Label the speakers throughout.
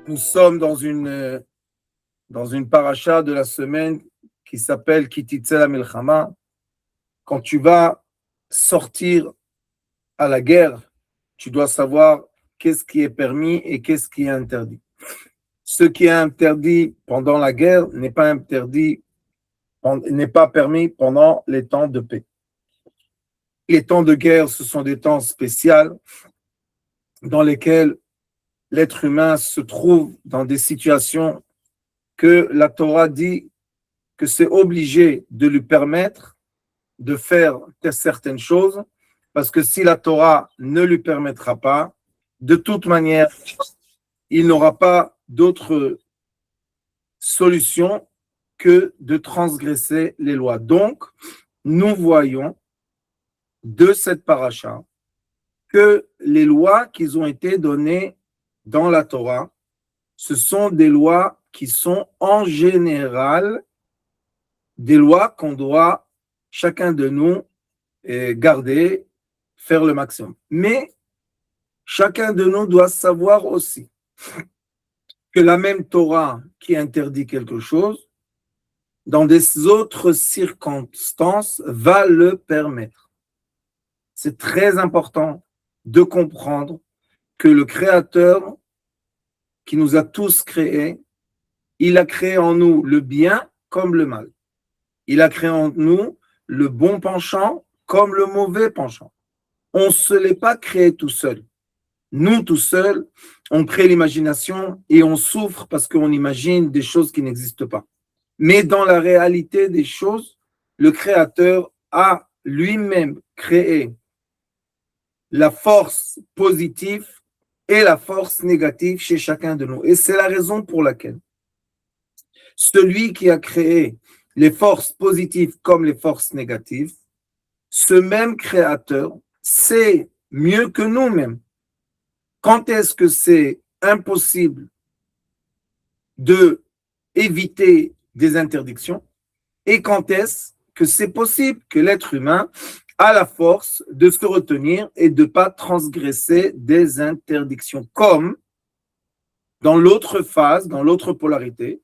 Speaker 1: Nous sommes dans une paracha de la semaine qui s'appelle Ki Titze la Milchama. Quand tu vas sortir à la guerre, tu dois savoir qu'est-ce qui est permis et qu'est-ce qui est interdit. Ce qui est interdit pendant la guerre n'est pas permis pendant les temps de paix. Les temps de guerre, ce sont des temps spéciaux dans lesquels l'être humain se trouve dans des situations que la Torah dit que c'est obligé de lui permettre de faire certaines choses, parce que si la Torah ne lui permettra pas, de toute manière, il n'aura pas d'autre solution que de transgresser les lois. Donc, nous voyons de cette paracha que les lois qui ont été données dans la Torah, ce sont des lois qui sont en général des lois qu'on doit, chacun de nous, garder, faire le maximum. Mais chacun de nous doit savoir aussi que la même Torah qui interdit quelque chose, dans des autres circonstances, va le permettre. C'est très important de comprendre que le Créateur qui nous a tous créés, il a créé en nous le bien comme le mal. Il a créé en nous le bon penchant comme le mauvais penchant. On ne se l'est pas créé tout seul. Nous, tout seuls, on crée l'imagination et on souffre parce qu'on imagine des choses qui n'existent pas. Mais dans la réalité des choses, le Créateur a lui-même créé la force positive et la force négative chez chacun de nous. Et c'est la raison pour laquelle celui qui a créé les forces positives comme les forces négatives, ce même Créateur sait mieux que nous-mêmes quand est-ce que c'est impossible de éviter des interdictions et quand est-ce que c'est possible que l'être humain a la force de se retenir et de ne pas transgresser des interdictions. Comme dans l'autre phase, dans l'autre polarité,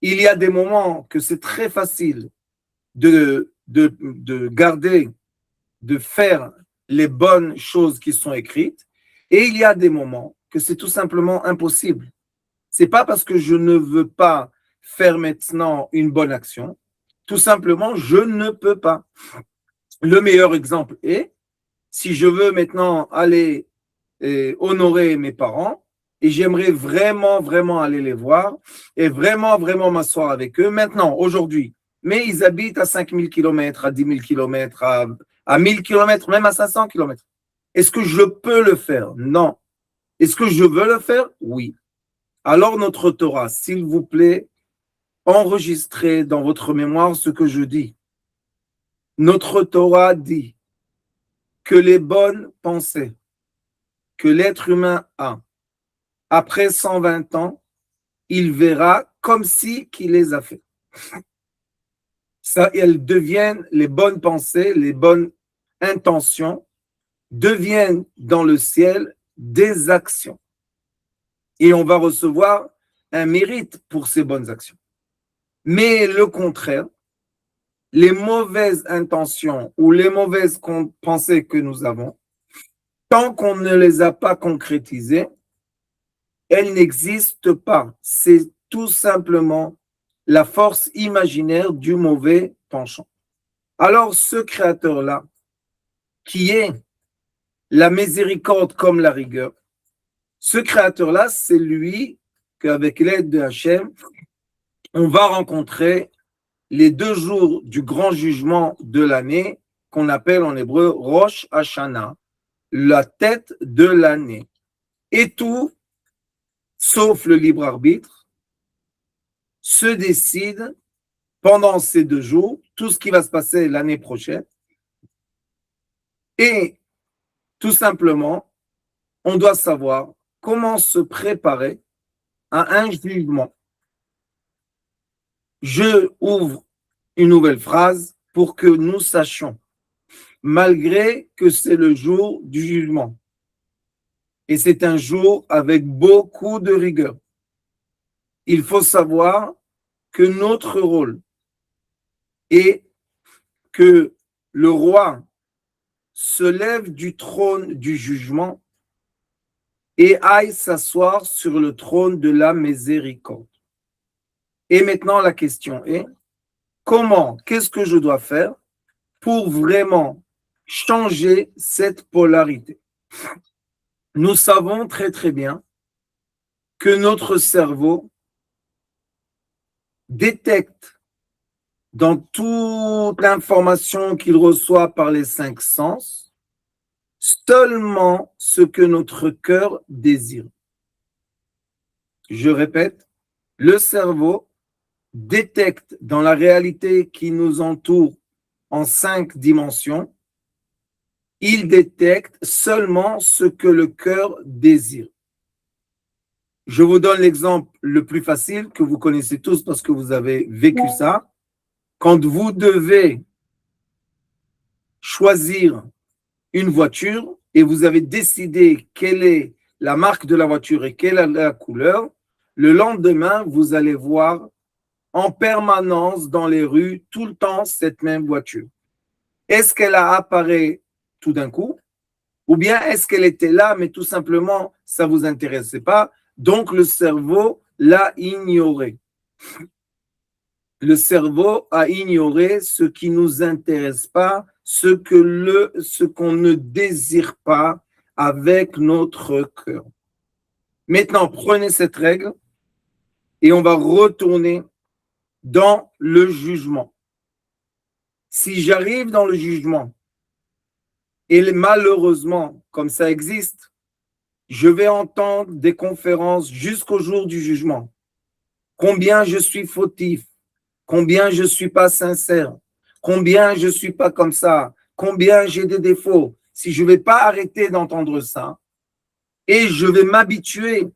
Speaker 1: il y a des moments que c'est très facile de garder, de faire les bonnes choses qui sont écrites, et il y a des moments que c'est tout simplement impossible. C'est pas parce que je ne veux pas faire maintenant une bonne action, tout simplement, je ne peux pas. Le meilleur exemple est, si je veux maintenant aller honorer mes parents, et j'aimerais vraiment, vraiment aller les voir, et vraiment, vraiment m'asseoir avec eux, maintenant, aujourd'hui, mais ils habitent à 5000 km, à 10 000 km, à 1000 km, même à 500 km. Est-ce que je peux le faire? Non. Est-ce que je veux le faire? Oui. Alors notre Torah, s'il vous plaît, enregistrez dans votre mémoire ce que je dis. Notre Torah dit que les bonnes pensées que l'être humain a, après 120 ans, il verra comme si qu'il les a fait. Ça, elles deviennent, les bonnes pensées, les bonnes intentions, deviennent dans le ciel des actions. Et on va recevoir un mérite pour ces bonnes actions. Mais le contraire, les mauvaises intentions ou les mauvaises pensées que nous avons, tant qu'on ne les a pas concrétisées, elles n'existent pas. C'est tout simplement la force imaginaire du mauvais penchant. Alors ce Créateur-là, qui est la miséricorde comme la rigueur, ce Créateur-là, c'est lui qu'avec l'aide de Hachem, on va rencontrer les 2 jours du grand jugement de l'année, qu'on appelle en hébreu Rosh Hashanah, la tête de l'année. Et tout, sauf le libre arbitre, se décide pendant ces 2 jours, tout ce qui va se passer l'année prochaine. Et tout simplement, on doit savoir comment se préparer à un jugement. Je ouvre une nouvelle phrase pour que nous sachions, malgré que c'est le jour du jugement, et c'est un jour avec beaucoup de rigueur, il faut savoir que notre rôle est que le roi se lève du trône du jugement et aille s'asseoir sur le trône de la miséricorde. Et maintenant, la question est, comment, qu'est-ce que je dois faire pour vraiment changer cette polarité? Nous savons très très bien que notre cerveau détecte dans toute l'information qu'il reçoit par les 5 sens seulement ce que notre cœur désire. Je répète, le cerveau détecte dans la réalité qui nous entoure en 5 dimensions, il détecte seulement ce que le cœur désire. Je vous donne l'exemple le plus facile que vous connaissez tous parce que vous avez vécu ça. Quand vous devez choisir une voiture et vous avez décidé quelle est la marque de la voiture et quelle est la couleur, le lendemain, vous allez voir en permanence dans les rues tout le temps cette même voiture. Est-ce qu'elle a apparu tout d'un coup ou bien est-ce qu'elle était là mais tout simplement ça ne vous intéressait pas, donc le cerveau l'a ignoré. Le cerveau a ignoré ce qui ne nous intéresse pas, ce qu'on ne désire pas avec notre cœur. Maintenant, prenez cette règle et on va retourner dans le jugement. Si j'arrive dans le jugement, et malheureusement, comme ça existe, je vais entendre des conférences jusqu'au jour du jugement. Combien je suis fautif, combien je ne suis pas sincère, combien je ne suis pas comme ça, combien j'ai des défauts. Si je ne vais pas arrêter d'entendre ça, et je vais m'habituer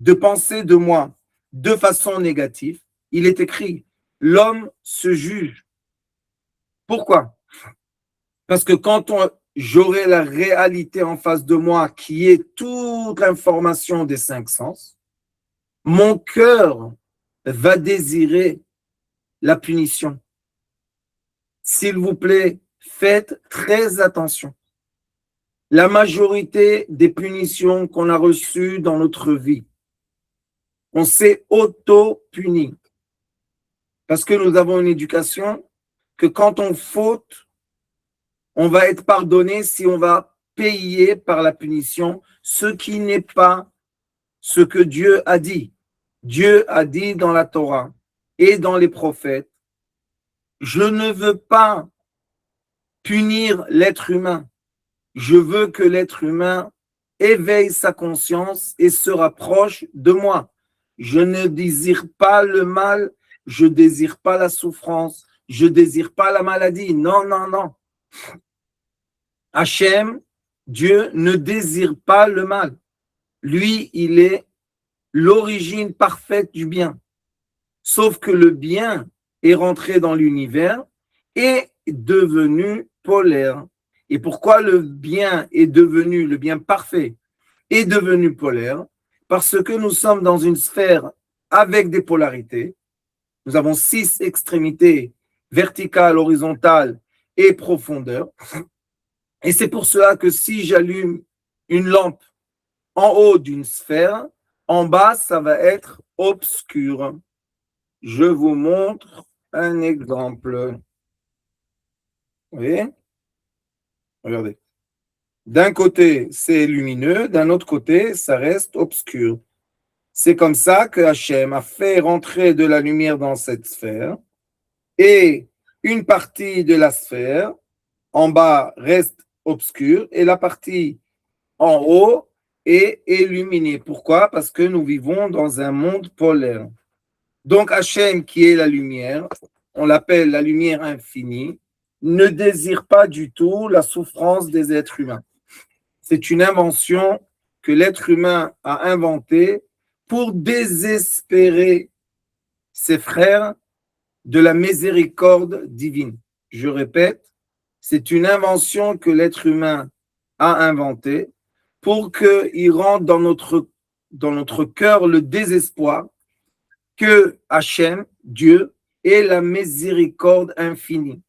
Speaker 1: de penser de moi de façon négative, il est écrit, l'homme se juge. Pourquoi? Parce que quand j'aurai la réalité en face de moi, qui est toute l'information des 5 sens, mon cœur va désirer la punition. S'il vous plaît, faites très attention. La majorité des punitions qu'on a reçues dans notre vie, on s'est auto-puni. Parce que nous avons une éducation que quand on faute, on va être pardonné si on va payer par la punition, ce qui n'est pas ce que Dieu a dit. Dieu a dit dans la Torah et dans les prophètes, je ne veux pas punir l'être humain. Je veux que l'être humain éveille sa conscience et se rapproche de moi. Je ne désire pas le mal, je ne désire pas la souffrance, je ne désire pas la maladie. Non, non, non. Hachem, Dieu, ne désire pas le mal. Lui, il est l'origine parfaite du bien. Sauf que le bien est rentré dans l'univers et est devenu polaire. Et pourquoi le bien est devenu, le bien parfait, est devenu polaire? Parce que nous sommes dans une sphère avec des polarités. Nous avons 6 extrémités, verticales, horizontales et profondeur. Et c'est pour cela que si j'allume une lampe en haut d'une sphère, en bas, ça va être obscur. Je vous montre un exemple. Vous voyez? Regardez. D'un côté, c'est lumineux, d'un autre côté, ça reste obscur. C'est comme ça que Hachem a fait rentrer de la lumière dans cette sphère et une partie de la sphère en bas reste obscure et la partie en haut est illuminée. Pourquoi? Parce que nous vivons dans un monde polaire. Donc Hachem, qui est la lumière, on l'appelle la lumière infinie, ne désire pas du tout la souffrance des êtres humains. C'est une invention que l'être humain a inventée pour désespérer ses frères de la miséricorde divine. Je répète, c'est une invention que l'être humain a inventée pour qu'il rentre dans notre cœur le désespoir que Hachem, Dieu, est la miséricorde infinie.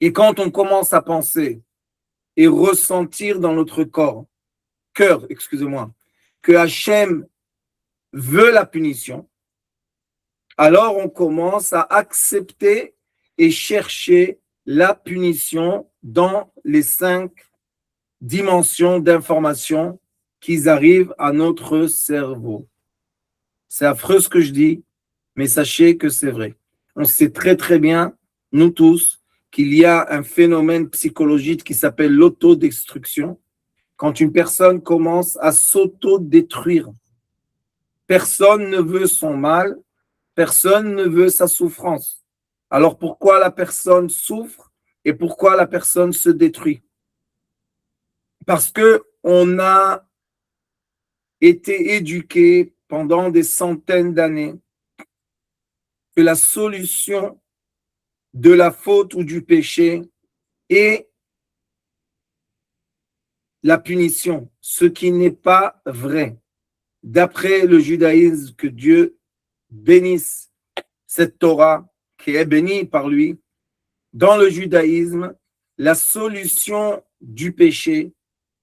Speaker 1: Et quand on commence à penser et ressentir dans notre cœur, excusez-moi, que Hachem veut la punition, alors on commence à accepter et chercher la punition dans les 5 dimensions d'information qui arrivent à notre cerveau. C'est affreux ce que je dis, mais sachez que c'est vrai. On sait très très bien, nous tous, qu'il y a un phénomène psychologique qui s'appelle l'autodestruction. Quand une personne commence à s'autodétruire, personne ne veut son mal, personne ne veut sa souffrance. Alors pourquoi la personne souffre et pourquoi la personne se détruit? Parce que on a été éduqué pendant des centaines d'années que la solution de la faute ou du péché est la punition, ce qui n'est pas vrai. D'après le judaïsme, que Dieu bénisse cette Torah qui est bénie par lui, dans le judaïsme, la solution du péché,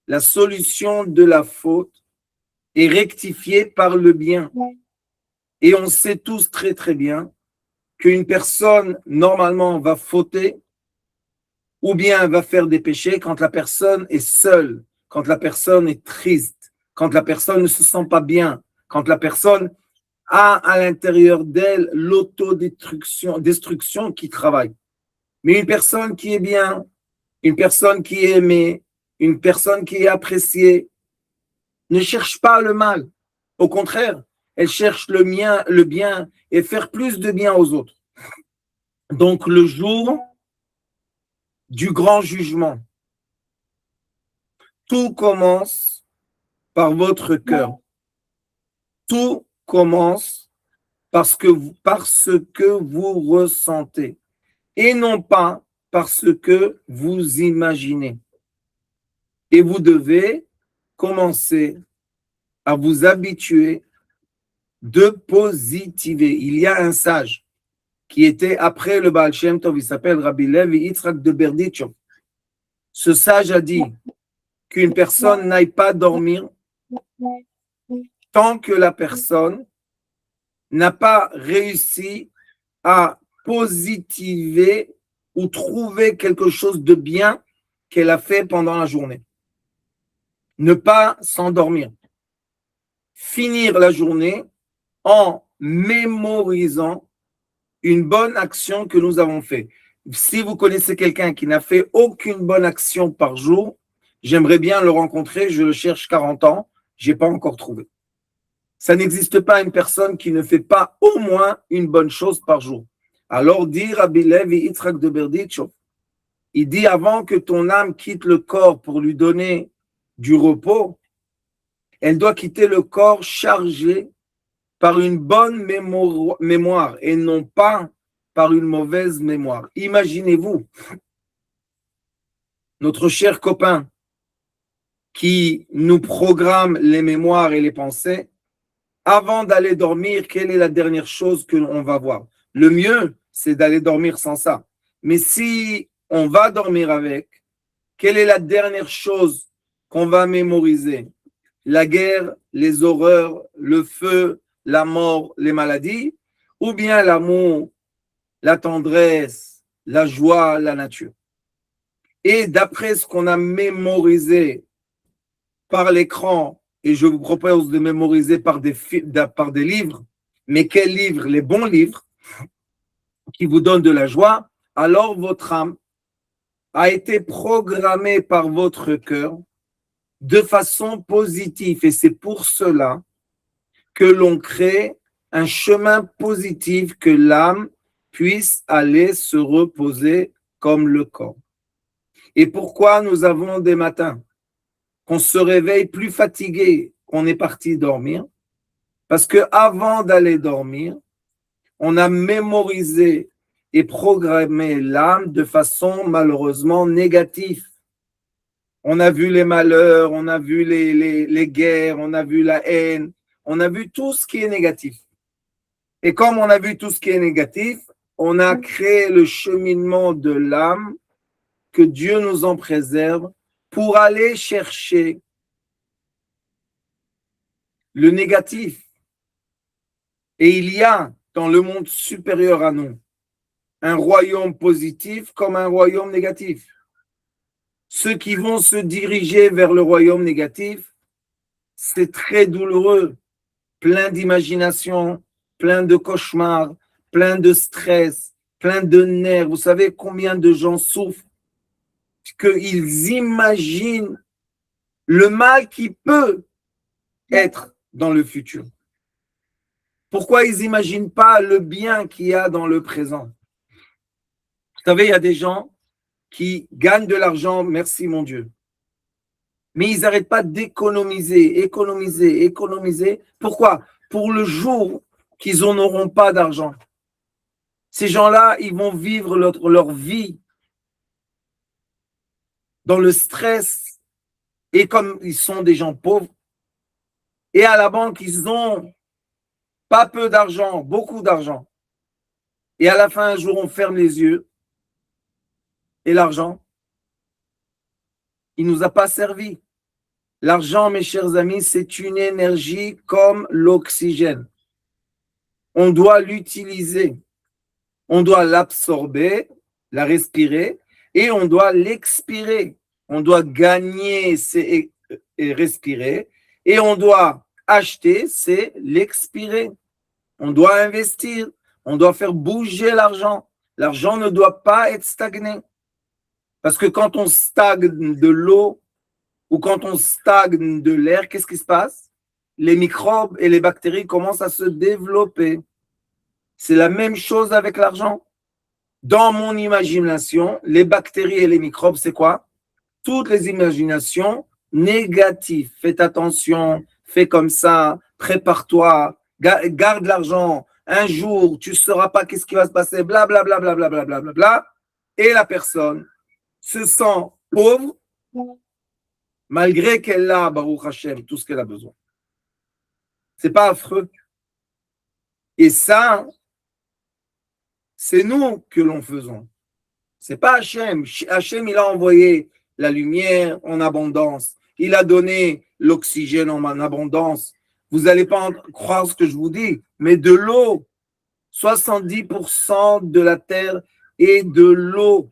Speaker 1: la solution de la faute est rectifiée par le bien. Et on sait tous très très bien qu'une personne normalement va fauter ou bien va faire des péchés quand la personne est seule, quand la personne est triste, quand la personne ne se sent pas bien, quand la personne a à l'intérieur d'elle destruction qui travaille. Mais une personne qui est bien, une personne qui est aimée, une personne qui est appréciée, ne cherche pas le mal. Au contraire, elle cherche le bien et faire plus de bien aux autres. Donc le jour du grand jugement, tout commence par votre cœur. Tout commence parce que vous ressentez et non pas parce que vous imaginez. Et vous devez commencer à vous habituer de positiver. Il y a un sage qui était après le Baal Shem Tov, il s'appelle Rabbi Levi Yitzhak de Berditchev. Ce sage a dit qu'une personne n'aille pas dormir tant que la personne n'a pas réussi à positiver ou trouver quelque chose de bien qu'elle a fait pendant la journée. Ne pas s'endormir. Finir la journée en mémorisant une bonne action que nous avons faite. Si vous connaissez quelqu'un qui n'a fait aucune bonne action par jour, j'aimerais bien le rencontrer, je le cherche 40 ans, je n'ai pas encore trouvé. Ça n'existe pas une personne qui ne fait pas au moins une bonne chose par jour. Alors dit Rabbi Levi Yitzhak de Berditchev, il dit avant que ton âme quitte le corps pour lui donner du repos, elle doit quitter le corps chargé par une bonne mémoire et non pas par une mauvaise mémoire. Imaginez-vous, notre cher copain qui nous programme les mémoires et les pensées, avant d'aller dormir, quelle est la dernière chose que l'on va voir? Le mieux, c'est d'aller dormir sans ça. Mais si on va dormir avec, quelle est la dernière chose qu'on va mémoriser? La guerre, les horreurs, le feu, la mort, les maladies, ou bien l'amour, la tendresse, la joie, la nature. Et d'après ce qu'on a mémorisé par l'écran, et je vous propose de mémoriser par des livres, mais quels livres? Les bons livres qui vous donnent de la joie, alors votre âme a été programmée par votre cœur de façon positive. Et c'est pour cela que l'on crée un chemin positif que l'âme puisse aller se reposer comme le corps. Et pourquoi nous avons des matins qu'on se réveille plus fatigué qu'on est parti dormir? Parce que avant d'aller dormir, on a mémorisé et programmé l'âme de façon malheureusement négative. On a vu les malheurs, on a vu les guerres, on a vu la haine, on a vu tout ce qui est négatif. Et comme on a vu tout ce qui est négatif, on a créé le cheminement de l'âme, que Dieu nous en préserve, pour aller chercher le négatif. Et il y a dans le monde supérieur à nous un royaume positif comme un royaume négatif. Ceux qui vont se diriger vers le royaume négatif, c'est très douloureux, plein d'imagination, plein de cauchemars, plein de stress, plein de nerfs. Vous savez combien de gens souffrent qu'ils imaginent le mal qui peut être dans le futur. Pourquoi ils n'imaginent pas le bien qu'il y a dans le présent? Vous savez, il y a des gens qui gagnent de l'argent, merci mon Dieu. Mais ils n'arrêtent pas d'économiser, économiser, économiser. Pourquoi? Pour le jour qu'ils n'auront pas d'argent. Ces gens-là, ils vont vivre leur vie dans le stress. Et comme ils sont des gens pauvres, et à la banque, ils ont pas peu d'argent, beaucoup d'argent. Et à la fin, un jour, on ferme les yeux. Et l'argent, il ne nous a pas servi. L'argent, mes chers amis, c'est une énergie comme l'oxygène. On doit l'utiliser. On doit l'absorber, la respirer, et on doit l'expirer. On doit gagner, c'est respirer, et on doit acheter, c'est l'expirer. On doit investir, on doit faire bouger l'argent. L'argent ne doit pas être stagné. Parce que quand on stagne de l'eau ou quand on stagne de l'air, qu'est-ce qui se passe? Les microbes et les bactéries commencent à se développer. C'est la même chose avec l'argent. Dans mon imagination, les bactéries et les microbes, c'est quoi? Toutes les imaginations négatives. Faites attention, fais comme ça, prépare-toi, garde l'argent. Un jour, tu ne sauras pas qu'est-ce qui va se passer, blablabla, blablabla, blablabla. Et la personne se sent pauvre, malgré qu'elle a, Baruch Hashem, tout ce qu'elle a besoin. C'est pas affreux. Et ça, c'est nous que l'on faisons. C'est pas Hachem. Hachem, il a envoyé la lumière en abondance. Il a donné l'oxygène en abondance. Vous n'allez pas croire ce que je vous dis, mais de l'eau. 70% de la terre est de l'eau.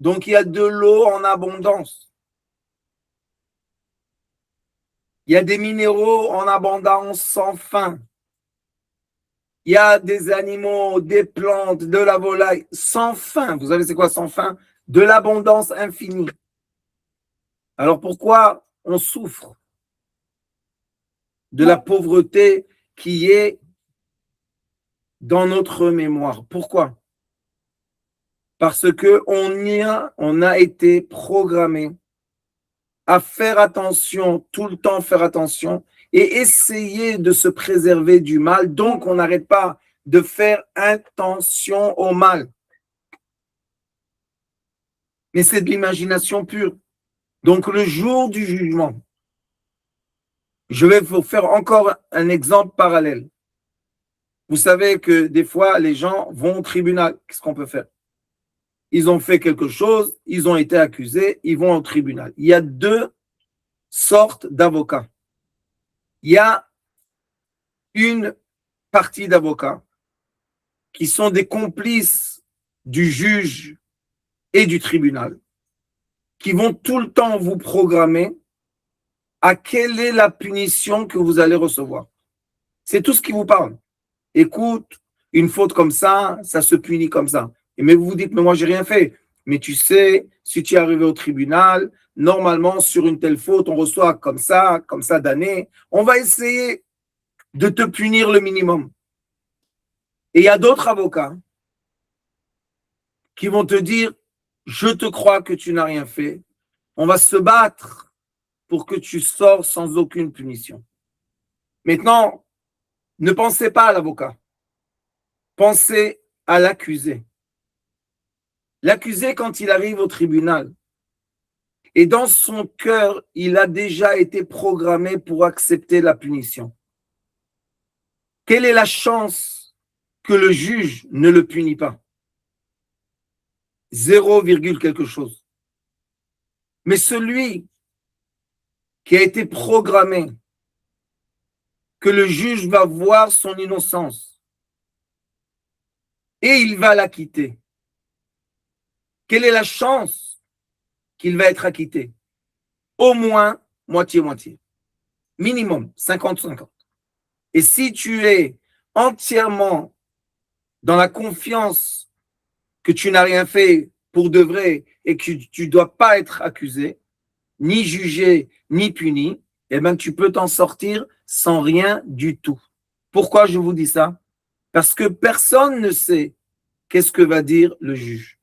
Speaker 1: Donc, il y a de l'eau en abondance. Il y a des minéraux en abondance sans fin. Il y a des animaux, des plantes, de la volaille sans fin. Vous savez c'est quoi sans fin? De l'abondance infinie. Alors pourquoi on souffre de la pauvreté qui est dans notre mémoire? Pourquoi? Parce que on a été programmé à faire attention, tout le temps faire attention et essayer de se préserver du mal. Donc, on n'arrête pas de faire attention au mal. Mais c'est de l'imagination pure. Donc, le jour du jugement, je vais vous faire encore un exemple parallèle. Vous savez que des fois, les gens vont au tribunal. Qu'est-ce qu'on peut faire? Ils ont fait quelque chose, ils ont été accusés, ils vont au tribunal. Il y a deux sortes d'avocats. Il y a une partie d'avocats qui sont des complices du juge et du tribunal, qui vont tout le temps vous programmer à quelle est la punition que vous allez recevoir. C'est tout ce qui vous parle. Écoute, une faute comme ça se punit comme ça. Mais vous vous dites, mais moi, j'ai rien fait. Mais tu sais, si tu es arrivé au tribunal, normalement, sur une telle faute, on reçoit comme ça d'années. On va essayer de te punir le minimum. Et il y a d'autres avocats qui vont te dire, je te crois que tu n'as rien fait. On va se battre pour que tu sors sans aucune punition. Maintenant, ne pensez pas à l'avocat. Pensez à l'accusé. L'accusé, quand il arrive au tribunal, et dans son cœur, il a déjà été programmé pour accepter la punition. Quelle est la chance que le juge ne le punit pas. 0, quelque chose. Mais celui qui a été programmé que le juge va voir son innocence et il va l'acquitter. Quelle est la chance qu'il va être acquitté? Au moins moitié-moitié. Minimum 50-50. Et si tu es entièrement dans la confiance que tu n'as rien fait pour de vrai et que tu ne dois pas être accusé, ni jugé, ni puni, eh bien, tu peux t'en sortir sans rien du tout. Pourquoi je vous dis ça? Parce que personne ne sait qu'est-ce que va dire le juge.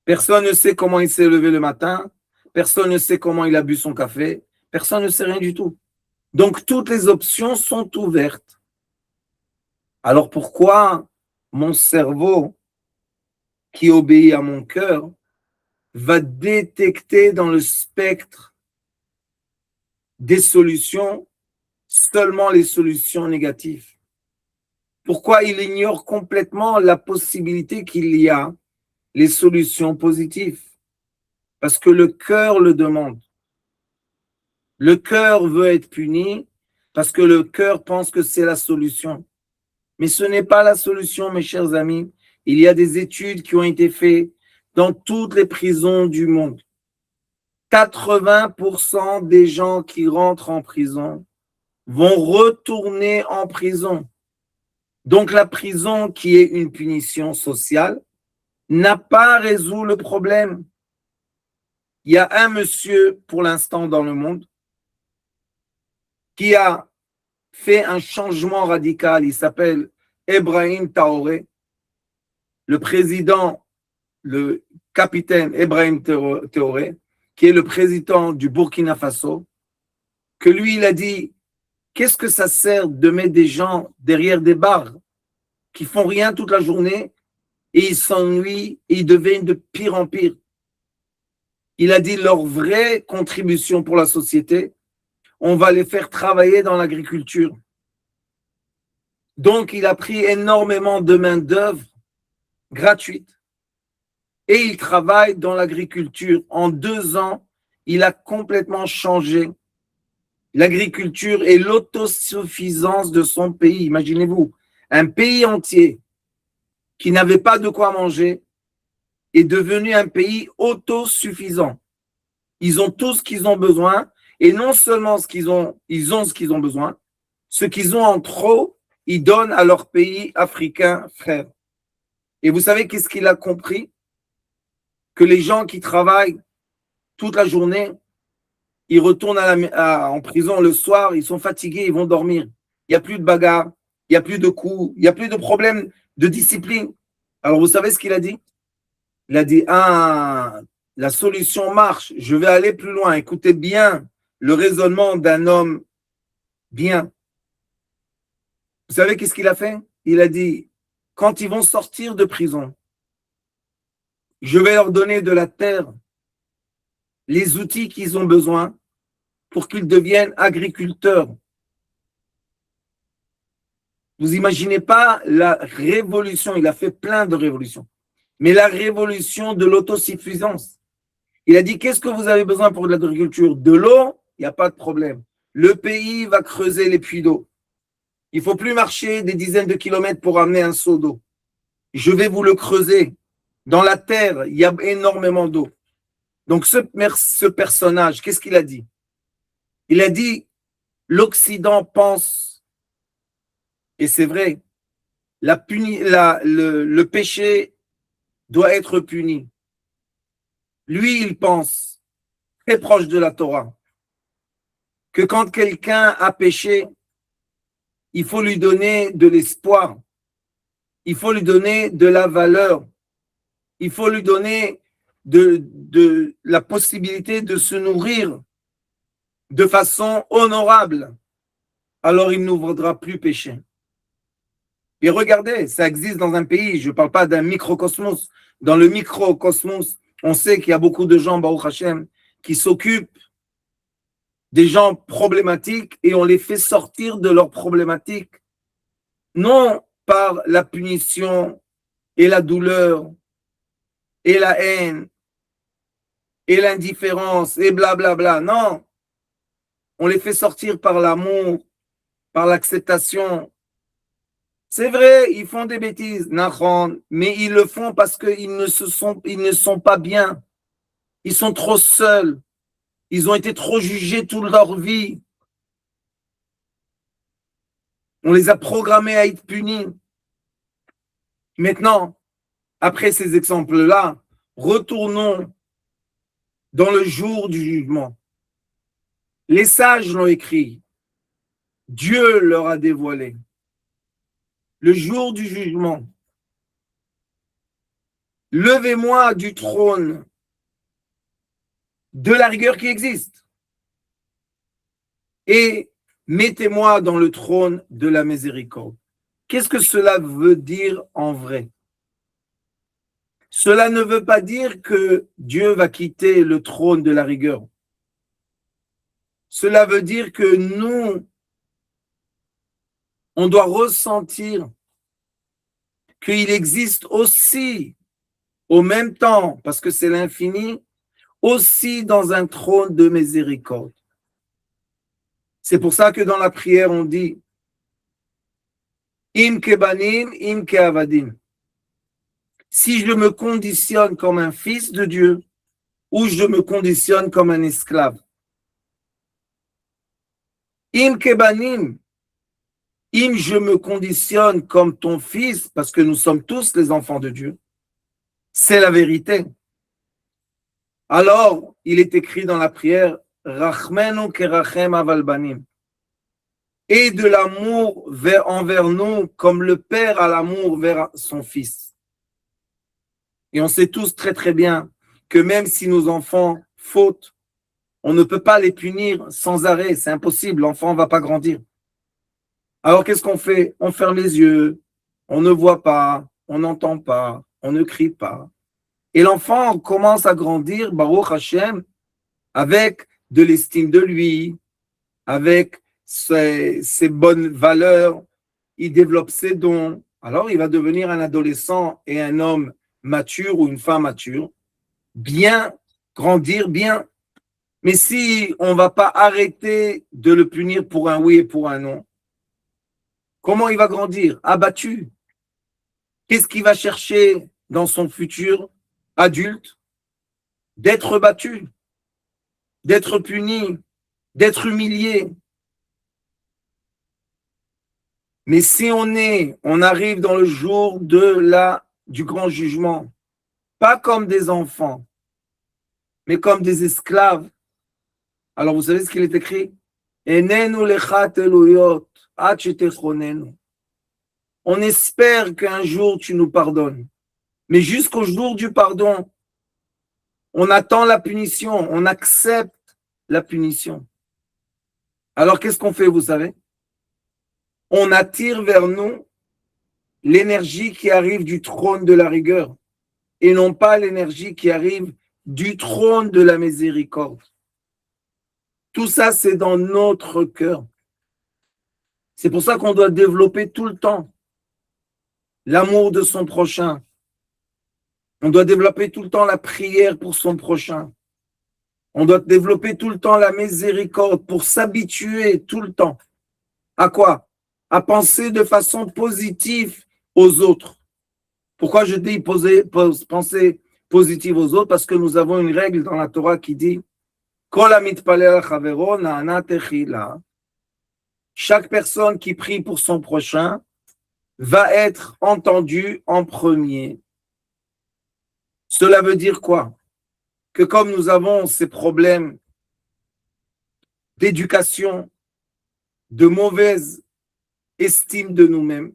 Speaker 1: Personne ne sait comment il s'est levé le matin. Personne ne sait comment il a bu son café. Personne ne sait rien du tout. Donc, toutes les options sont ouvertes. Alors, pourquoi mon cerveau, qui obéit à mon cœur, va détecter dans le spectre des solutions seulement les solutions négatives? Pourquoi il ignore complètement la possibilité qu'il y a les solutions positives? Parce que le cœur le demande. Le cœur veut être puni parce que le cœur pense que c'est la solution. Mais ce n'est pas la solution, mes chers amis. Il y a des études qui ont été faites dans toutes les prisons du monde. 80% des gens qui rentrent en prison vont retourner en prison. Donc la prison, qui est une punition sociale, n'a pas résolu le problème. Il y a un monsieur, pour l'instant, dans le monde, qui a fait un changement radical. Il s'appelle Ibrahim Traoré. Le président, le capitaine Ibrahim Traoré, qui est le président du Burkina Faso, que lui, il a dit, qu'est-ce que ça sert de mettre des gens derrière des barres qui font rien toute la journée et ils s'ennuient et ils deviennent de pire en pire? Il a dit, leur vraie contribution pour la société, on va les faire travailler dans l'agriculture. Donc, il a pris énormément de main-d'œuvre gratuite et il travaille dans l'agriculture. En 2 ans, il a complètement changé l'agriculture et l'autosuffisance de son pays. Imaginez-vous, un pays entier qui n'avait pas de quoi manger est devenu un pays autosuffisant. Ils ont tout ce qu'ils ont besoin, et non seulement ils ont ce qu'ils ont besoin, ce qu'ils ont en trop, ils donnent à leur pays africain frère. Et vous savez qu'est-ce qu'il a compris? Que les gens qui travaillent toute la journée, ils retournent en prison le soir, ils sont fatigués, ils vont dormir. Il n'y a plus de bagarre, il n'y a plus de coups, il n'y a plus de problème de discipline. Alors vous savez ce qu'il a dit? Il a dit, la solution marche, je vais aller plus loin. Écoutez bien le raisonnement d'un homme bien. Vous savez qu'est-ce qu'il a fait? Il a dit, quand ils vont sortir de prison, je vais leur donner de la terre, les outils qu'ils ont besoin pour qu'ils deviennent agriculteurs. Vous imaginez pas la révolution, il a fait plein de révolutions, mais la révolution de l'autosuffisance. Il a dit, qu'est-ce que vous avez besoin pour l'agriculture? De l'eau? Il n'y a pas de problème. Le pays va creuser les puits d'eau. Il ne faut plus marcher des dizaines de kilomètres pour amener un seau d'eau. Je vais vous le creuser. Dans la terre, il y a énormément d'eau. Donc ce personnage, qu'est-ce qu'il a dit? Il a dit, l'Occident pense, et c'est vrai, le péché doit être puni. Lui, il pense, très proche de la Torah, que quand quelqu'un a péché, il faut lui donner de l'espoir, il faut lui donner de la valeur, il faut lui donner de la possibilité de se nourrir de façon honorable. Alors il ne voudra plus pécher. Et regardez, ça existe dans un pays, je ne parle pas d'un microcosmos. Dans le microcosmos, on sait qu'il y a beaucoup de gens, Baruch Hashem, qui s'occupent des gens problématiques et on les fait sortir de leurs problématiques. Non par la punition et la douleur et la haine et l'indifférence et blablabla. Non, on les fait sortir par l'amour, par l'acceptation. C'est vrai, ils font des bêtises, Nahon, mais ils le font parce qu'ils ils ne sont pas bien. Ils sont trop seuls. Ils ont été trop jugés toute leur vie. On les a programmés à être punis. Maintenant, après ces exemples-là, retournons dans le jour du jugement. Les sages l'ont écrit. Dieu leur a dévoilé. Le jour du jugement. Levez-moi du trône de la rigueur qui existe et mettez-moi dans le trône de la miséricorde. Qu'est-ce que cela veut dire en vrai? Cela ne veut pas dire que Dieu va quitter le trône de la rigueur. Cela veut dire que nous, on doit ressentir qu'il existe aussi, au même temps, parce que c'est l'infini, aussi dans un trône de miséricorde. C'est pour ça que dans la prière, on dit Im kebanim, im keavadim. Si je me conditionne comme un fils de Dieu ou je me conditionne comme un esclave. Im kebanim, im je me conditionne comme ton fils, parce que nous sommes tous les enfants de Dieu. C'est la vérité. Alors, il est écrit dans la prière Rachmenu kerachem aval banim. Et de l'amour envers nous comme le père a l'amour vers son fils. Et on sait tous très très bien que même si nos enfants fautent, on ne peut pas les punir sans arrêt, c'est impossible, l'enfant ne va pas grandir. Alors qu'est-ce qu'on fait? On ferme les yeux, on ne voit pas, on n'entend pas, on ne crie pas. Et l'enfant commence à grandir, Baruch Hashem, avec de l'estime de lui, avec ses bonnes valeurs, il développe ses dons. Alors il va devenir un adolescent et un homme mature ou une femme mature, bien, grandir bien. Mais si on ne va pas arrêter de le punir pour un oui et pour un non, comment il va grandir? Abattu. Qu'est-ce qu'il va chercher dans son futur adulte? D'être battu, d'être puni, d'être humilié. Mais si on arrive dans le jour du grand jugement, pas comme des enfants, mais comme des esclaves. Alors vous savez ce qu'il est écrit? On espère qu'un jour tu nous pardonnes. Mais jusqu'au jour du pardon, on attend la punition, on accepte la punition. Alors qu'est-ce qu'on fait, vous savez? On attire vers nous l'énergie qui arrive du trône de la rigueur et non pas l'énergie qui arrive du trône de la miséricorde. Tout ça, c'est dans notre cœur. C'est pour ça qu'on doit développer tout le temps l'amour de son prochain. On doit développer tout le temps la prière pour son prochain. On doit développer tout le temps la miséricorde pour s'habituer tout le temps. À quoi? À penser de façon positive aux autres. Pourquoi je dis penser positive aux autres? Parce que nous avons une règle dans la Torah qui dit chaque personne qui prie pour son prochain va être entendue en premier. Cela veut dire quoi? Que comme nous avons ces problèmes d'éducation, de mauvaise estime de nous-mêmes,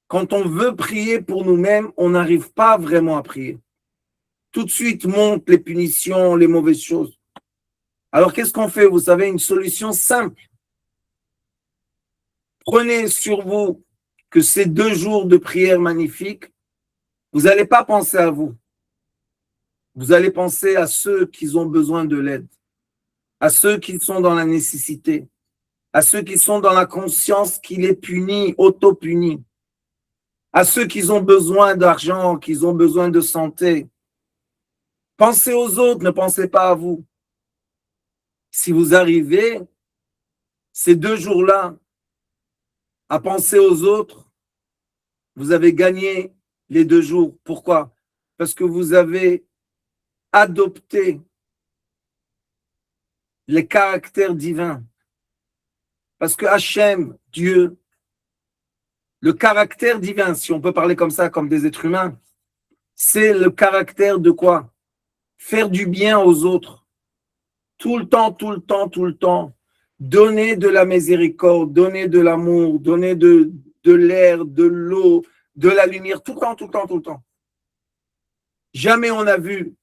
Speaker 1: quand on veut prier pour nous-mêmes, on n'arrive pas vraiment à prier. Tout de suite montent les punitions, les mauvaises choses. Alors qu'est-ce qu'on fait? Vous savez, une solution simple. Prenez sur vous que ces 2 jours de prière magnifiques, vous n'allez pas penser à vous. Vous allez penser à ceux qui ont besoin de l'aide, à ceux qui sont dans la nécessité, à ceux qui sont dans la conscience qu'il est puni, auto-puni. à ceux qui ont besoin d'argent, qui ont besoin de santé. Pensez aux autres, ne pensez pas à vous. Si vous arrivez ces 2 jours-là à penser aux autres, vous avez gagné les 2 jours. Pourquoi? Parce que vous avez adopté les caractères divins. Parce que Hachem, Dieu, le caractère divin, si on peut parler comme ça, comme des êtres humains, c'est le caractère de quoi? Faire du bien aux autres. Tout le temps, tout le temps, tout le temps. Donner de la miséricorde, donner de l'amour, donner de l'air, de l'eau, de la lumière, tout le temps, tout le temps, tout le temps. Jamais on a vu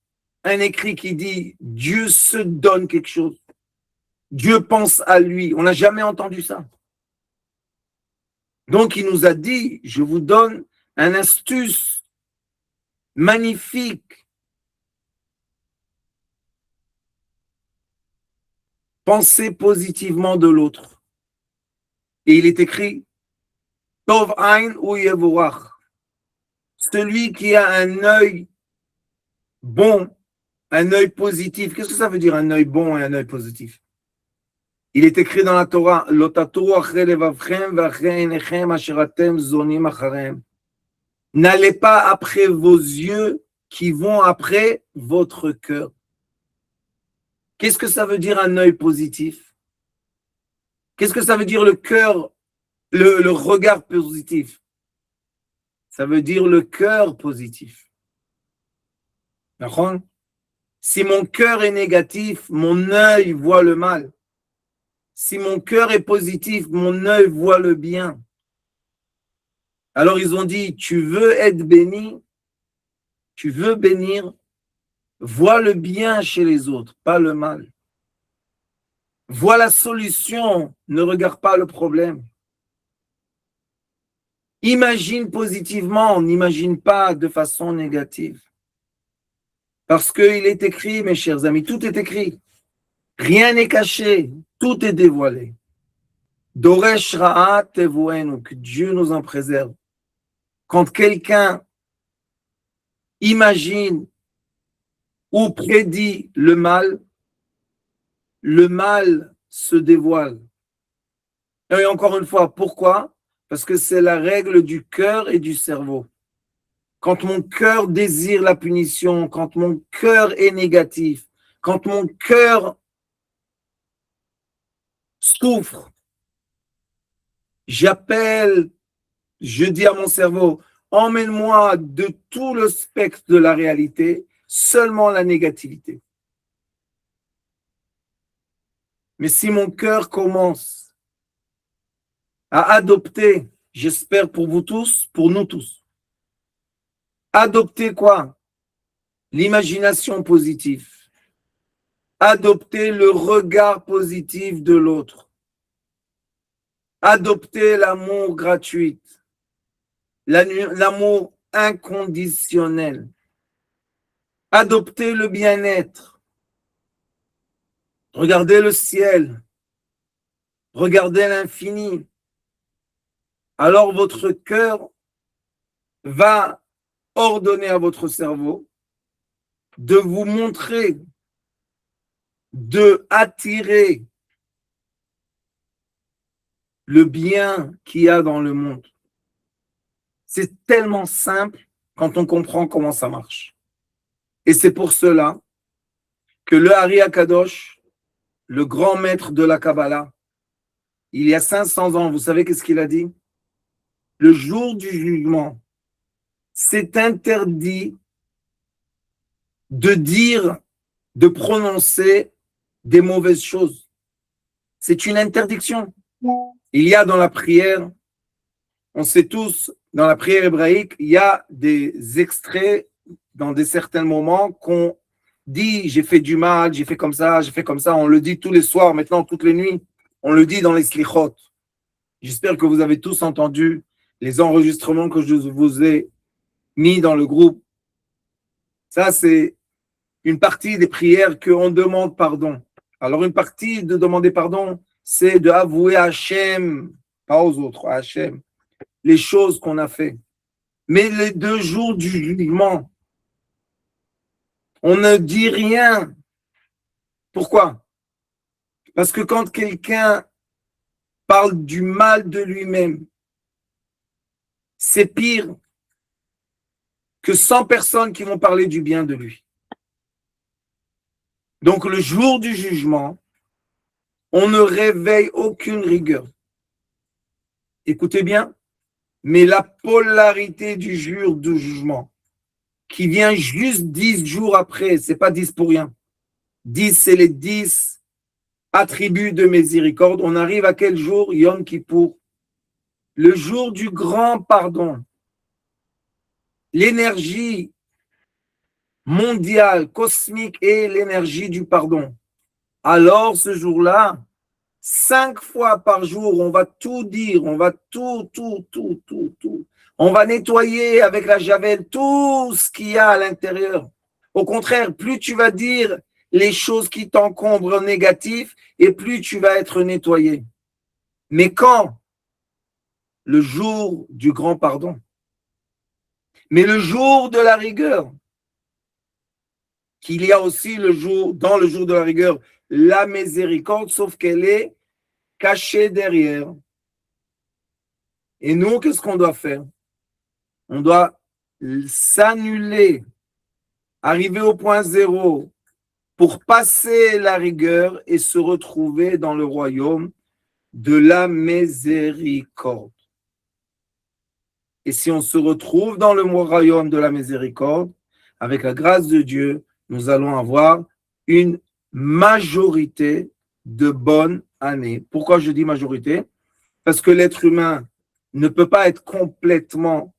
Speaker 1: un écrit qui dit Dieu se donne quelque chose. Dieu pense à lui. On n'a jamais entendu ça. Donc il nous a dit, je vous donne un astuce magnifique. Pensez positivement de l'autre. Et il est écrit Tov Ein ou Yevorach. Celui qui a un œil bon, un œil positif. Qu'est-ce que ça veut dire un œil bon et un œil positif? Il est écrit dans la Torah N'allez pas après vos yeux qui vont après votre cœur. Qu'est-ce que ça veut dire un œil positif? Qu'est-ce que ça veut dire le cœur, le regard positif? Ça veut dire le cœur positif. D'accord? Si mon cœur est négatif, mon œil voit le mal. Si mon cœur est positif, mon œil voit le bien. Alors ils ont dit, tu veux être béni, tu veux bénir, vois le bien chez les autres, pas le mal. Vois la solution, ne regarde pas le problème. Imagine positivement, n'imagine pas de façon négative. Parce qu'il est écrit, mes chers amis, tout est écrit. Rien n'est caché, tout est dévoilé. Doresh Ra'a Tevuenu, que Dieu nous en préserve. Quand quelqu'un imagine ou prédit le mal se dévoile. Et encore une fois, pourquoi? Parce que c'est la règle du cœur et du cerveau. Quand mon cœur désire la punition, quand mon cœur est négatif, quand mon cœur souffre, je dis à mon cerveau, emmène-moi de tout le spectre de la réalité, seulement la négativité. Mais si mon cœur commence à adopter, j'espère pour vous tous, pour nous tous, adopter quoi? L'imagination positive. Adopter le regard positif de l'autre. Adopter l'amour gratuit. L'amour inconditionnel. Adopter le bien-être. Regardez le ciel. Regardez l'infini. Alors votre cœur va ordonner à votre cerveau de vous montrer, de attirer le bien qu'il y a dans le monde. C'est tellement simple quand on comprend comment ça marche. Et c'est pour cela que le Hari Akadosh, le grand maître de la Kabbalah, il y a 500 ans, vous savez qu'est-ce qu'il a dit? Le jour du jugement, c'est interdit de dire, de prononcer des mauvaises choses. C'est une interdiction. Il y a dans la prière, on sait tous, dans la prière hébraïque, il y a des extraits dans des certains moments qu'on dit, j'ai fait du mal, j'ai fait comme ça, on le dit tous les soirs, maintenant, toutes les nuits, on le dit dans les slichot. J'espère que vous avez tous entendu les enregistrements que je vous ai mis dans le groupe. Ça, c'est une partie des prières qu'on demande pardon. Alors, une partie de demander pardon, c'est d'avouer à Hachem, pas aux autres, à Hachem, les choses qu'on a fait. Mais les 2 jours du jugement, on ne dit rien. Pourquoi? Parce que quand quelqu'un parle du mal de lui-même, c'est pire que 100 personnes qui vont parler du bien de lui. Donc le jour du jugement, on ne réveille aucune rigueur. Écoutez bien, mais la polarité du jour du jugement, qui vient juste 10 jours après, c'est pas 10 pour rien. 10, c'est les 10 attributs de miséricorde. On arrive à quel jour? Yom Kippour. Le jour du grand pardon. L'énergie mondiale, cosmique est l'énergie du pardon. Alors ce jour-là, 5 fois par jour, on va tout dire, on va tout. On va nettoyer avec la javel tout ce qu'il y a à l'intérieur. Au contraire, plus tu vas dire les choses qui t'encombrent négatifs, et plus tu vas être nettoyé. Mais quand? Le jour du grand pardon. Mais le jour de la rigueur, qu'il y a aussi dans le jour de la rigueur, la miséricorde, sauf qu'elle est cachée derrière. Et nous, qu'est-ce qu'on doit faire? On doit s'annuler, arriver au point zéro pour passer la rigueur et se retrouver dans le royaume de la miséricorde. Et si on se retrouve dans le royaume de la miséricorde, avec la grâce de Dieu, nous allons avoir une majorité de bonnes années. Pourquoi je dis majorité? Parce que l'être humain ne peut pas être complètement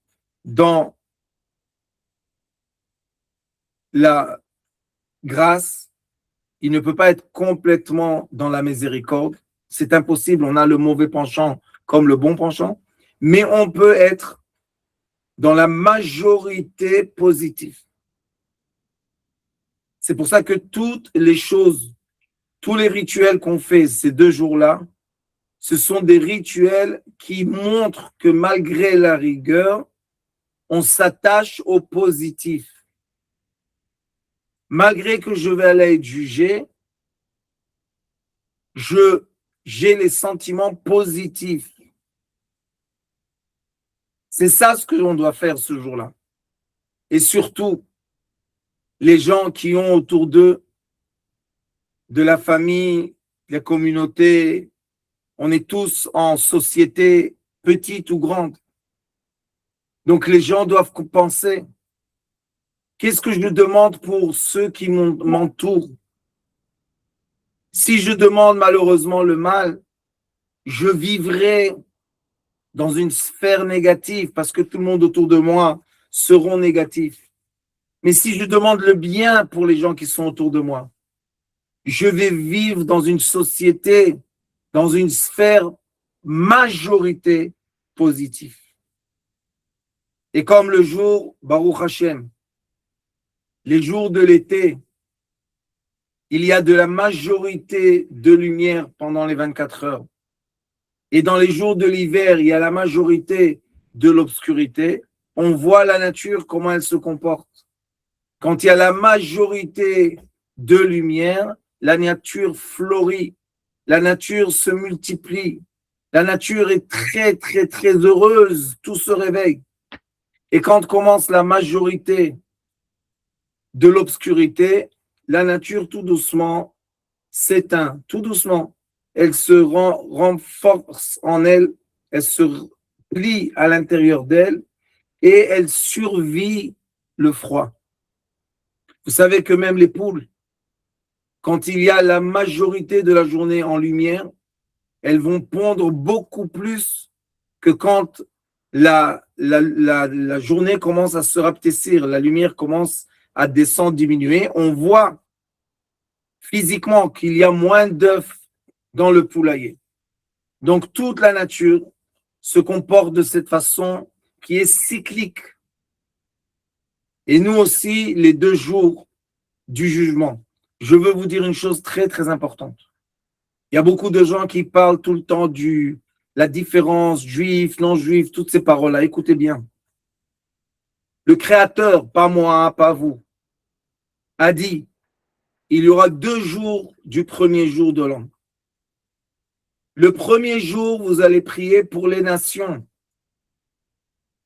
Speaker 1: dans la grâce, il ne peut pas être complètement dans la miséricorde. C'est impossible, on a le mauvais penchant comme le bon penchant, mais on peut être dans la majorité positive. C'est pour ça que toutes les choses, tous les rituels qu'on fait ces 2 jours-là, ce sont des rituels qui montrent que malgré la rigueur, on s'attache au positif. Malgré que je vais aller être jugé, j'ai les sentiments positifs. C'est ça ce que l'on doit faire ce jour-là. Et surtout, les gens qui ont autour d'eux, de la famille, de la communauté, on est tous en société, petite ou grande. Donc les gens doivent penser, qu'est-ce que je demande pour ceux qui m'entourent? Si je demande malheureusement le mal, je vivrai dans une sphère négative parce que tout le monde autour de moi seront négatifs. Mais si je demande le bien pour les gens qui sont autour de moi, je vais vivre dans une société, dans une sphère majorité positive. Et comme le jour, Baruch Hashem, les jours de l'été, il y a de la majorité de lumière pendant les 24 heures. Et dans les jours de l'hiver, il y a la majorité de l'obscurité. On voit la nature, comment elle se comporte. Quand il y a la majorité de lumière, la nature fleurit, la nature se multiplie, la nature est très, très, très heureuse, tout se réveille. Et quand commence la majorité de l'obscurité, la nature tout doucement s'éteint, tout doucement. Elle se renforce en elle, elle se plie à l'intérieur d'elle et elle survit le froid. Vous savez que même les poules, quand il y a la majorité de la journée en lumière, elles vont pondre beaucoup plus que quand la journée commence à se rapetissir, la lumière commence à descendre, diminuer. On voit physiquement qu'il y a moins d'œufs dans le poulailler. Donc toute la nature se comporte de cette façon qui est cyclique. Et nous aussi, les 2 jours du jugement. Je veux vous dire une chose très, très importante. Il y a beaucoup de gens qui parlent tout le temps la différence juif, non juif, toutes ces paroles-là. Écoutez bien. le Créateur, pas moi, pas vous, a dit, il y aura 2 jours du premier jour de l'an. Le premier jour, vous allez prier pour les nations.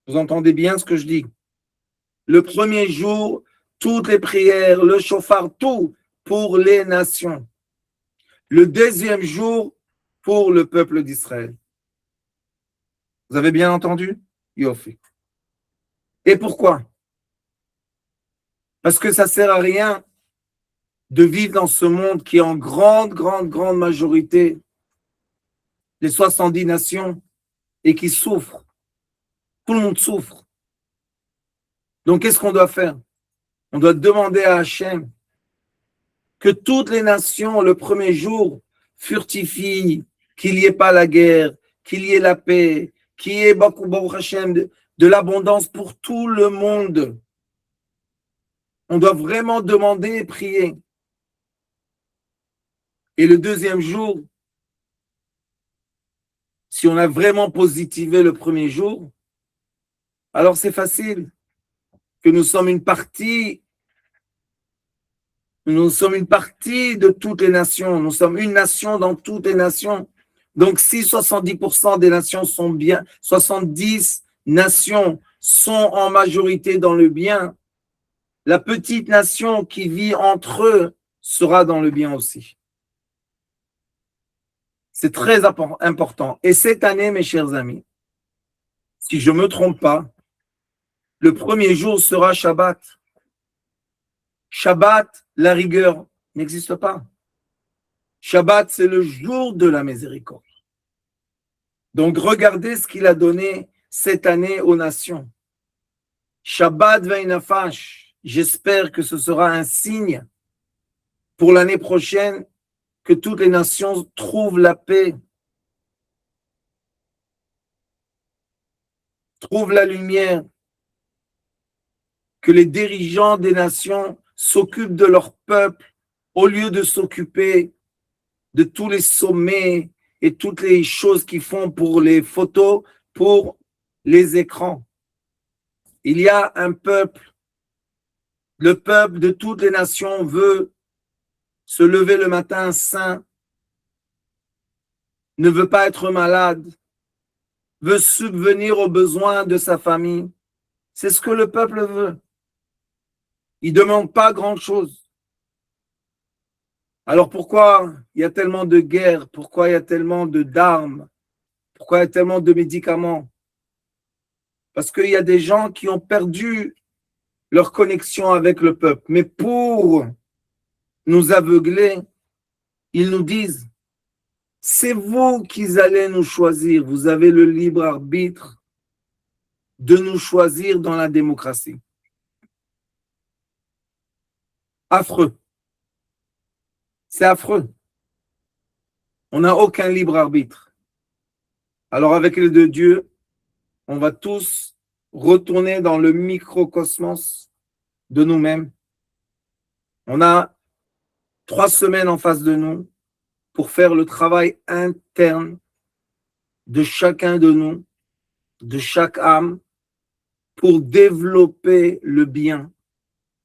Speaker 1: Vous entendez bien ce que je dis? Le premier jour, toutes les prières, le chauffard, tout pour les nations. Le deuxième jour, pour le peuple d'Israël. Vous avez bien entendu? Yofi. Et pourquoi? Parce que ça ne sert à rien de vivre dans ce monde qui est en grande majorité les 70 nations et qui souffrent. Tout le monde souffre. Donc, qu'est-ce qu'on doit faire? On doit demander à Hachem que toutes les nations, le premier jour, furtifient, qu'il n'y ait pas la guerre, qu'il y ait la paix, qu'il y ait Baruch Hashem, de l'abondance pour tout le monde. On doit vraiment demander et prier. Et le deuxième jour, si on a vraiment positivé le premier jour, alors c'est facile, que nous sommes une partie de toutes les nations. Nous sommes une nation dans toutes les nations. Donc, si 70% des nations sont bien, 70 nations sont en majorité dans le bien, la petite nation qui vit entre eux sera dans le bien aussi. C'est très important. Et cette année, mes chers amis, si je ne me trompe pas, le premier jour sera Shabbat. Shabbat, la rigueur n'existe pas. Shabbat, c'est le jour de la miséricorde. Donc, regardez ce qu'il a donné cette année aux nations. Shabbat ve'inafash. J'espère que ce sera un signe pour l'année prochaine que toutes les nations trouvent la paix, trouvent la lumière, que les dirigeants des nations s'occupent de leur peuple au lieu de s'occuper de tous les sommets et toutes les choses qu'ils font pour les photos, pour les écrans. Il y a un peuple, le peuple de toutes les nations veut se lever le matin sain, ne veut pas être malade, veut subvenir aux besoins de sa famille. C'est ce que le peuple veut. Il ne demande pas grand-chose. Alors pourquoi il y a tellement de guerres? Pourquoi il y a tellement d'armes? Pourquoi il y a tellement de médicaments? Parce qu'il y a des gens qui ont perdu leur connexion avec le peuple. Mais pour nous aveugler, ils nous disent, c'est vous qui allez nous choisir. Vous avez le libre arbitre de nous choisir dans la démocratie. Affreux. C'est affreux. On n'a aucun libre arbitre. Alors avec l'aide de Dieu, on va tous retourner dans le microcosmos de nous-mêmes. On a 3 semaines en face de nous pour faire le travail interne de chacun de nous, de chaque âme, pour développer le bien,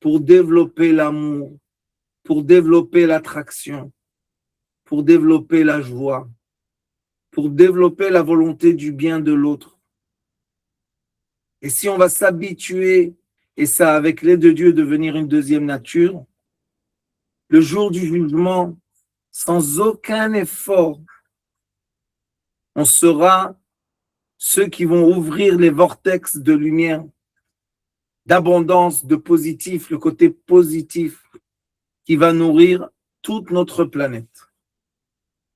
Speaker 1: pour développer l'amour, pour développer l'attraction, pour développer la joie, pour développer la volonté du bien de l'autre. Et si on va s'habituer, et ça avec l'aide de Dieu devenir une deuxième nature, le jour du jugement, sans aucun effort, on sera ceux qui vont ouvrir les vortex de lumière, d'abondance, de positif, le côté positif qui va nourrir toute notre planète.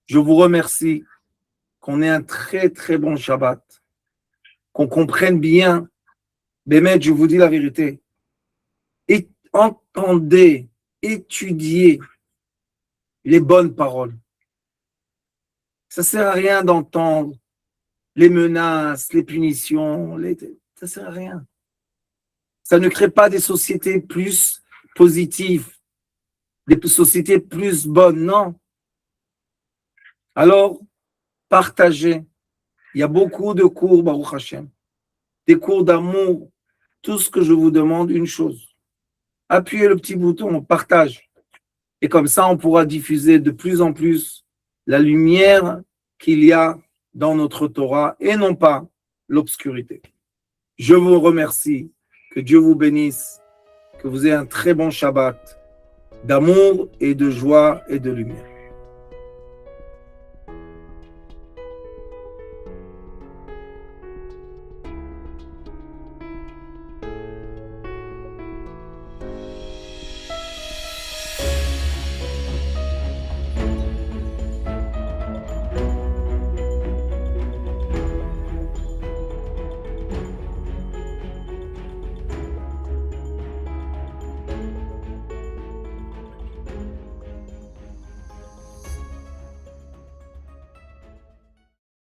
Speaker 1: Je vous remercie qu'on ait un très bon Shabbat, qu'on comprenne bien. Bémet, je vous dis la vérité. Et entendez, étudiez les bonnes paroles. Ça ne sert à rien d'entendre les menaces, les punitions, ça ne sert à rien. Ça ne crée pas des sociétés plus positives, des sociétés plus bonnes, non. Alors, partagez. Il y a beaucoup de cours, Baruch Hashem, des cours d'amour, Tout ce que je vous demande, une chose. Appuyez le petit bouton partage. Et comme ça, on pourra diffuser de plus en plus la lumière qu'il y a dans notre Torah et non pas l'obscurité. Je vous remercie. Que Dieu vous bénisse. Que vous ayez un très bon Shabbat d'amour et de joie et de lumière.